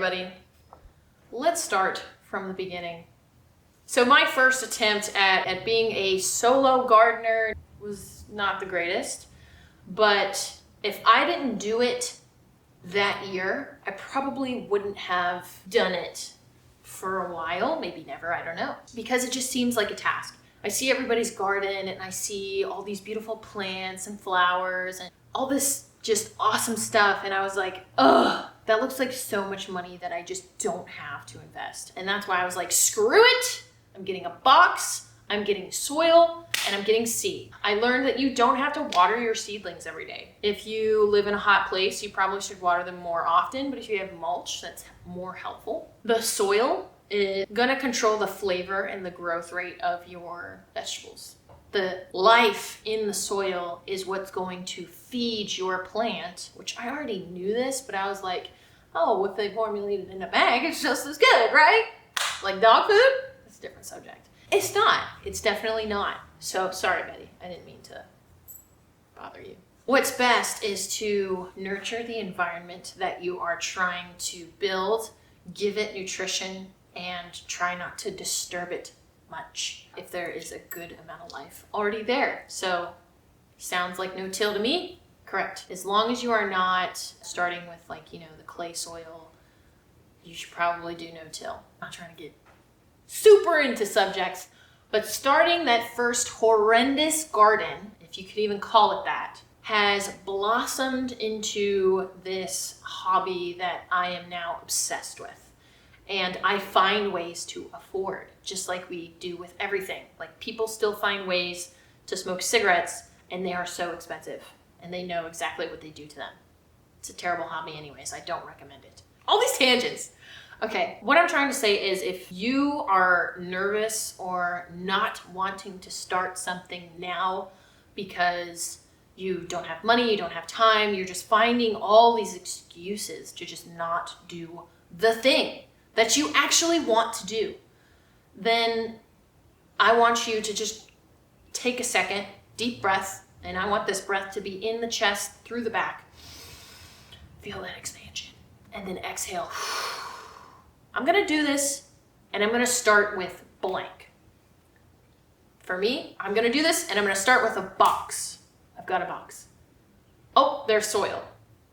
everybody. Let's start from the beginning. So my first attempt at being a solo gardener was not the greatest, but if I didn't do it that year, I probably wouldn't have done it for a while, maybe never, I don't know, because it just seems like a task. I see everybody's garden and I see all these beautiful plants and flowers and all this just awesome stuff, and I was like, ugh, that looks like so much money that I just don't have to invest. And that's why I was like, screw it, I'm getting a box, I'm getting soil, and I'm getting seed. I learned that you don't have to water your seedlings every day. If you live in a hot place, you probably should water them more often, but if you have mulch, that's more helpful. The soil is gonna control the flavor and the growth rate of your vegetables. The life in the soil is what's going to feed your plant, which I already knew this, but I was like, oh, if they formulate it in a bag, it's just as good, right? Like dog food? That's a different subject. It's not. It's definitely not. So sorry, Betty. I didn't mean to bother you. What's best is to nurture the environment that you are trying to build, give it nutrition, and try not to disturb it much if there is a good amount of life already there. So sounds like no-till to me. Correct. As long as you are not starting with the clay soil, you should probably do no-till. I'm not trying to get super into subjects, but starting that first horrendous garden, if you could even call it that, has blossomed into this hobby that I am now obsessed with. And I find ways to afford, just like we do with everything. Like, people still find ways to smoke cigarettes, and they are so expensive, and they know exactly what they do to them. It's a terrible hobby anyways. I don't recommend it. All these tangents. Okay, what I'm trying to say is, if you are nervous or not wanting to start something now because you don't have money, you don't have time, you're just finding all these excuses to just not do the thing that you actually want to do, then I want you to just take a second, deep breath, and I want this breath to be in the chest, through the back. Feel that expansion. And then exhale. I'm gonna do this, and I'm gonna start with blank. For me, I'm gonna do this, and I'm gonna start with a box. I've got a box. Oh, there's soil.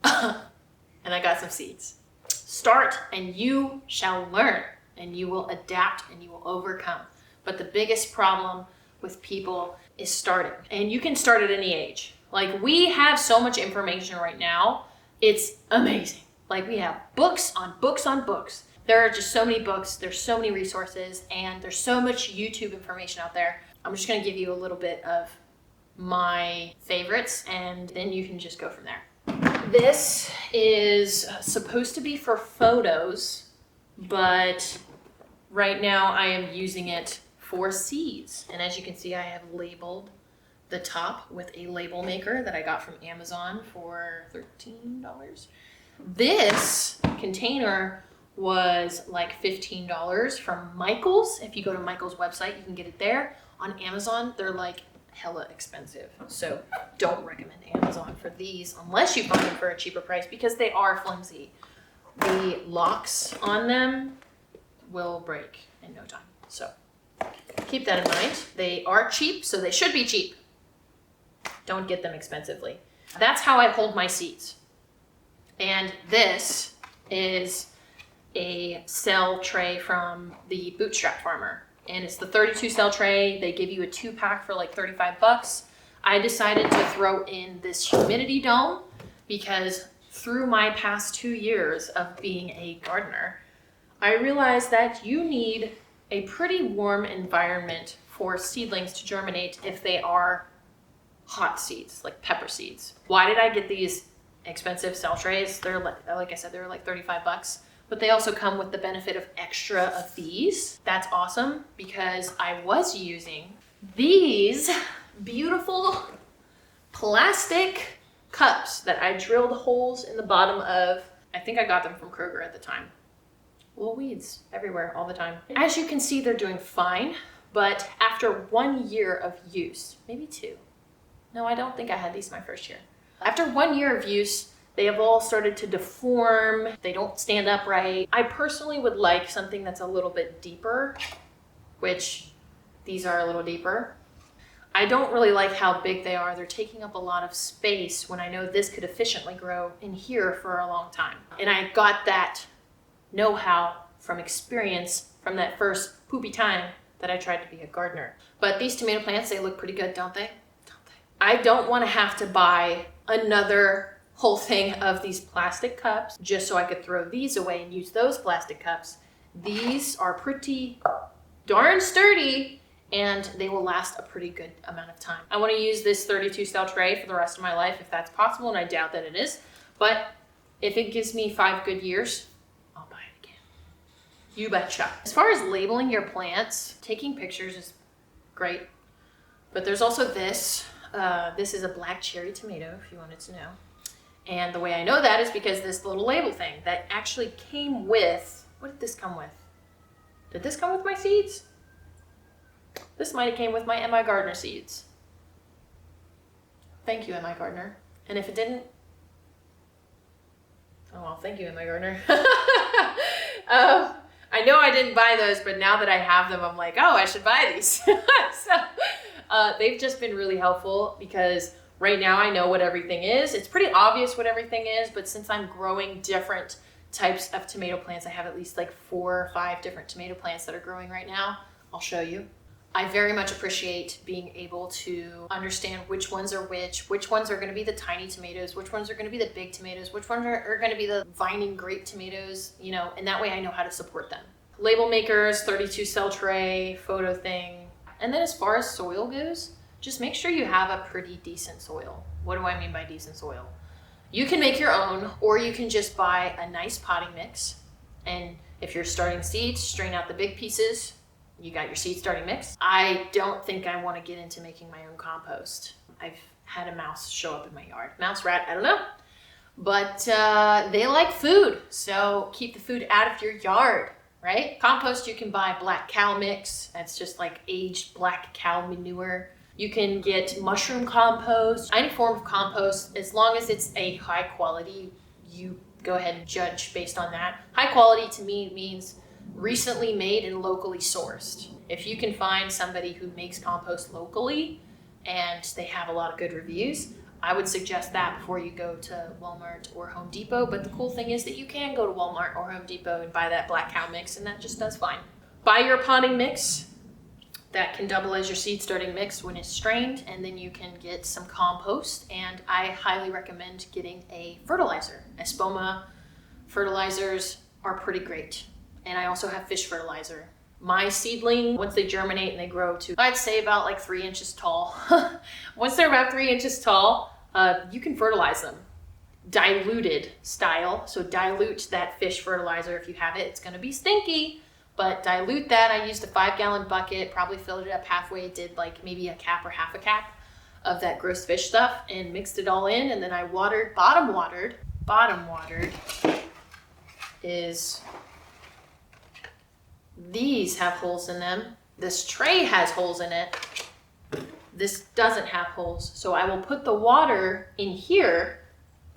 And I got some seeds. Start and you shall learn, and you will adapt and you will overcome. But the biggest problem with people is starting. And you can start at any age. Like, we have so much information right now. It's amazing. Like, we have books on books on books. There are just so many books. There's so many resources, and there's so much YouTube information out there. I'm just going to give you a little bit of my favorites, and then you can just go from there. This is supposed to be for photos, but right now I am using it for seeds. And as you can see, I have labeled the top with a label maker that I got from Amazon for $13. This container was like $15 from Michael's. If you go to Michael's website, you can get it there. On Amazon, they're like hella expensive. So don't recommend Amazon for these unless you find them for a cheaper price, because they are flimsy. The locks on them will break in no time. So keep that in mind. They are cheap, so they should be cheap. Don't get them expensively. That's how I hold my seeds. And this is a cell tray from the Bootstrap Farmer. And it's the 32 cell tray. They give you a 2-pack for like $35. I decided to throw in this humidity dome because through my past 2 years of being a gardener, I realized that you need a pretty warm environment for seedlings to germinate if they are hot seeds, like pepper seeds. Why did I get these expensive cell trays? They're like I said, they're like $35. But they also come with the benefit of extra of these. That's awesome, because I was using these beautiful plastic cups that I drilled holes in the bottom of. I think I got them from Kroger at the time. Little weeds everywhere all the time. As you can see, they're doing fine, but after 1 year of use, maybe 2. No, I don't think I had these my first year. After 1 year of use, They have all started to deform. They don't stand upright. I personally would like something that's a little bit deeper, which these are a little deeper. I don't really like how big they are. They're taking up a lot of space when I know this could efficiently grow in here for a long time. And I got that know-how from experience from that first poopy time that I tried to be a gardener. But these tomato plants, they look pretty good, don't they? I don't want to have to buy another whole thing of these plastic cups just so I could throw these away and use those plastic cups. These are pretty darn sturdy and they will last a pretty good amount of time. I want to use this 32 cell tray for the rest of my life if that's possible, and I doubt that it is. But if it gives me 5 good years, I'll buy it again. You betcha. As far as labeling your plants, taking pictures is great. But there's also this. This is a black cherry tomato, if you wanted to know. And the way I know that is because this little label thing that actually came with, what did this come with? Did this come with my seeds? This might have came with my MI Gardener seeds. Thank you, MI Gardener. And if it didn't, oh well, thank you, MI Gardener. I know I didn't buy those, but now that I have them, I'm like, oh, I should buy these. They've just been really helpful because right now I know what everything is. It's pretty obvious what everything is, but since I'm growing different types of tomato plants, I have at least like 4 or 5 different tomato plants that are growing right now. I'll show you. I very much appreciate being able to understand which ones are which ones are going to be the tiny tomatoes, which ones are going to be the big tomatoes, which ones are going to be the vining grape tomatoes, you know, and that way I know how to support them. Label makers, 32 cell tray, photo thing. And then as far as soil goes, just make sure you have a pretty decent soil. What do I mean by decent soil? You can make your own, or you can just buy a nice potting mix. And if you're starting seeds, strain out the big pieces. You got your seed starting mix. I don't think I want to get into making my own compost. I've had a mouse show up in my yard. Mouse, rat, I don't know. But they like food, so keep the food out of your yard, right? Compost, you can buy black cow mix. That's just like aged black cow manure. You can get mushroom compost, any form of compost, as long as it's a high quality, you go ahead and judge based on that. High quality to me means recently made and locally sourced. If you can find somebody who makes compost locally and they have a lot of good reviews, I would suggest that before you go to Walmart or Home Depot. But the cool thing is that you can go to Walmart or Home Depot and buy that black cow mix, and that just does fine. Buy your potting mix. That can double as your seed starting mix when it's strained, and then you can get some compost, and I highly recommend getting a fertilizer. Espoma fertilizers are pretty great. And I also have fish fertilizer. My seedling, once they germinate and they grow to, I'd say about like 3 inches tall. Once they're about 3 inches tall, you can fertilize them. Diluted style. So dilute that fish fertilizer if you have it. It's gonna be stinky, but dilute that. I used a 5-gallon bucket, probably filled it up halfway, did like maybe a cap or half a cap of that gross fish stuff and mixed it all in. And then I watered, bottom watered is, these have holes in them. This tray has holes in it. This doesn't have holes. So I will put the water in here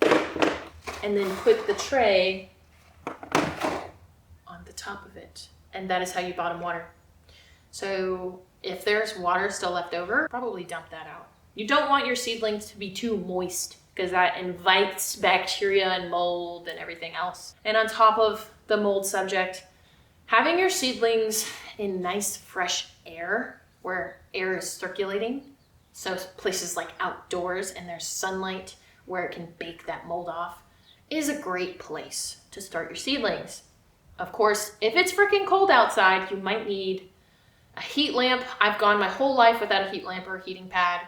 and then put the tray on the top of it. And that is how you bottom water. So if there's water still left over, probably dump that out. You don't want your seedlings to be too moist because that invites bacteria and mold and everything else. And on top of the mold subject, having your seedlings in nice fresh air where air is circulating, so places like outdoors and there's sunlight where it can bake that mold off, is a great place to start your seedlings. Of course, if it's freaking cold outside, you might need a heat lamp. I've gone my whole life without a heat lamp or a heating pad,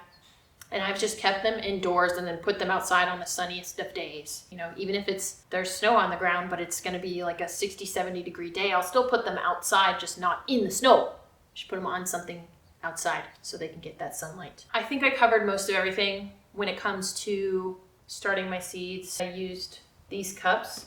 and I've just kept them indoors and then put them outside on the sunniest of days. You know, even if there's snow on the ground, but it's gonna be like a 60, 70 degree day, I'll still put them outside, just not in the snow. Just put them on something outside so they can get that sunlight. I think I covered most of everything when it comes to starting my seeds. I used these cups,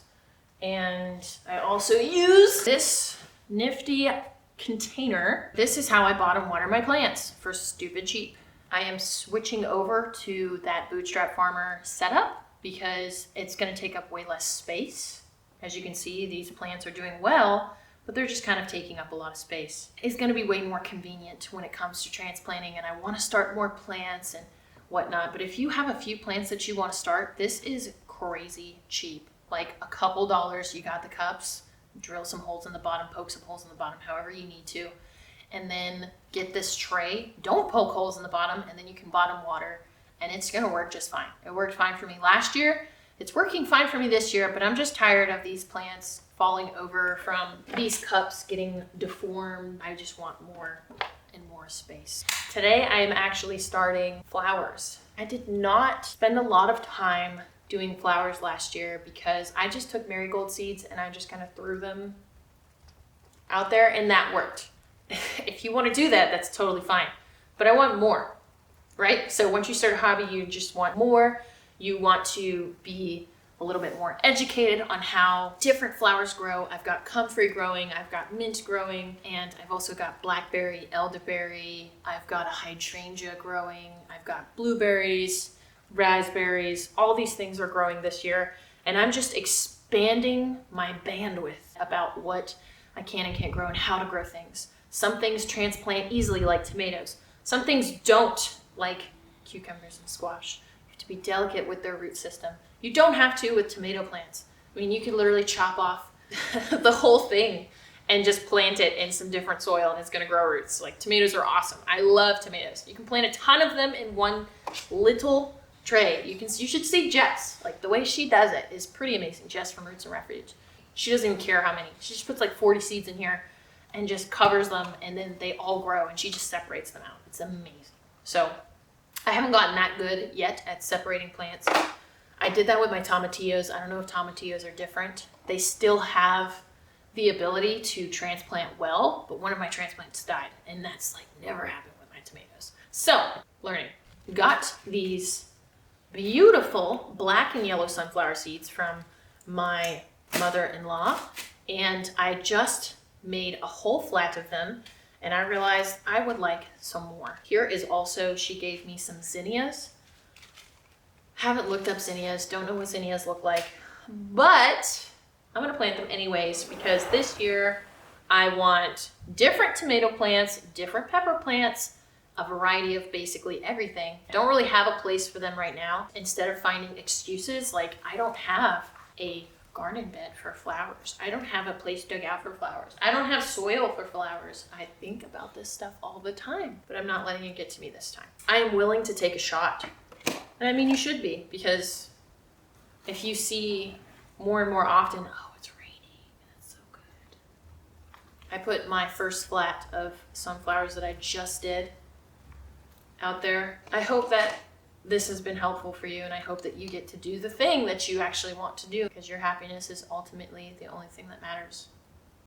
and I also use this nifty container. This is how I bottom water my plants for stupid cheap. I am switching over to that Bootstrap Farmer setup, because it's going to take up way less space. As you can see, these plants are doing well, but they're just kind of taking up a lot of space. It's going to be way more convenient when it comes to transplanting, and I want to start more plants and whatnot. But if you have a few plants that you want to start, this is crazy cheap. Like a couple dollars, you got the cups, drill some holes in the bottom, poke some holes in the bottom, however you need to, and then get this tray. Don't poke holes in the bottom, and then you can bottom water, and it's going to work just fine. It worked fine for me last year. It's working fine for me this year, but I'm just tired of these plants falling over from these cups getting deformed. I just want more and more space. Today I am actually starting flowers. I did not spend a lot of time doing flowers last year because I just took marigold seeds and I just kind of threw them out there, and that worked. If you want to do that, that's totally fine. But I want more, right? So once you start a hobby, you just want more. You want to be a little bit more educated on how different flowers grow. I've got comfrey growing, I've got mint growing, and I've also got blackberry, elderberry, I've got a hydrangea growing, I've got blueberries, raspberries. All these things are growing this year, and I'm just expanding my bandwidth about what I can and can't grow and how to grow things. Some things transplant easily, like tomatoes. Some things don't, like cucumbers and squash. To be delicate with their root system. You don't have to with tomato plants. I mean, you can literally chop off the whole thing and just plant it in some different soil and it's gonna grow roots. Like, tomatoes are awesome. I love tomatoes. You can plant a ton of them in one little tray. You should see Jess. Like, the way she does it is pretty amazing. Jess from Roots and Refuge. She doesn't even care how many. She just puts like 40 seeds in here and just covers them, and then they all grow and she just separates them out. It's amazing. So I haven't gotten that good yet at separating plants. I did that with my tomatillos. I don't know if tomatillos are different. They still have the ability to transplant well, but one of my transplants died, and that's like never happened with my tomatoes. So, learning. Got these beautiful black and yellow sunflower seeds from my mother-in-law, and I just made a whole flat of them. And I realized I would like some more. Here is also, she gave me some zinnias. Haven't looked up zinnias, don't know what zinnias look like, but I'm gonna plant them anyways because this year I want different tomato plants, different pepper plants, a variety of basically everything. I don't really have a place for them right now. Instead of finding excuses like I don't have a garden bed for flowers. I don't have a place dug out for flowers. I don't have soil for flowers. I think about this stuff all the time, but I'm not letting it get to me this time. I am willing to take a shot. And I mean, you should be, because if you see more and more often, oh, it's raining, that's so good. I put my first flat of sunflowers that I just did out there. I hope that this has been helpful for you, and I hope that you get to do the thing that you actually want to do, because your happiness is ultimately the only thing that matters.